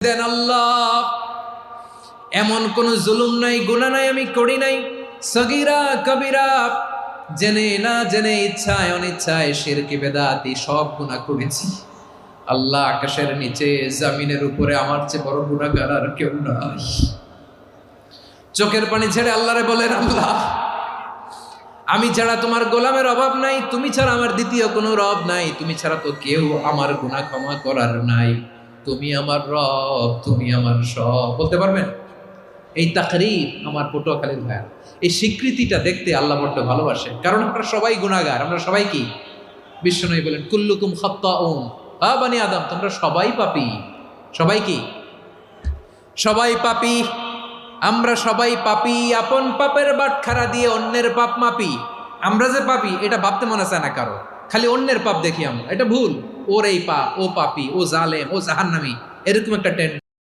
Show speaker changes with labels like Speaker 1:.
Speaker 1: দেন আল্লাহ, এমন কোন জুলুম নাই, গুনাহ নাই আমি করি নাই, সগীরা কবিরা, জেনে না জেনে, ইচ্ছায় অনিচ্ছায়, শিরকি বেদাতি সব গুনাহ করেছি। আল্লাহ, আকাশের নিচে জমিনের উপরে আমার চেয়ে বড় গুনাহগার আর কেউ নাই। চোখের পানি ছেড়ে আল্লাহরে বলেন, আল্লাহ, আমি ছাড়া তোমার গোলামের অভাব নাই, তুমি ছাড়া আমার দ্বিতীয় কোনো রব নাই, তুমি ছাড়া তো কেউ আমার গুনাহ ক্ষমা করার নাই, তুমি আমার রব, তুমি আমার সব। বলতে পারবেন? এই তাকরীর আমার পটুয়াখালীর ভাইয়া, এই স্বীকৃতিটা দেখতে আল্লাহ বড্ড ভালোবাসে, কারণ আমরা সবাই গুনাহগার। আমরা সবাই কি? বিশ্বনবী বলেন, কুল্লুকুম খাত্তাউন, বানি আদম, তোমরা সবাই পাপী। সবাই কি? সবাই পাপী। আমরা সবাই পাপী। আপন পাপের বাটখারা দিয়ে অন্যের পাপ মাপি। আমরা যে পাপী এটা ভাবতে মনে চায় না কারো, খালি অন্যের পাপ দেখি আমরা, এটা ভুল। ওর এই পাপ, ও পাপী, ও জালেম, ও জাহান্নামী, এরকম একটা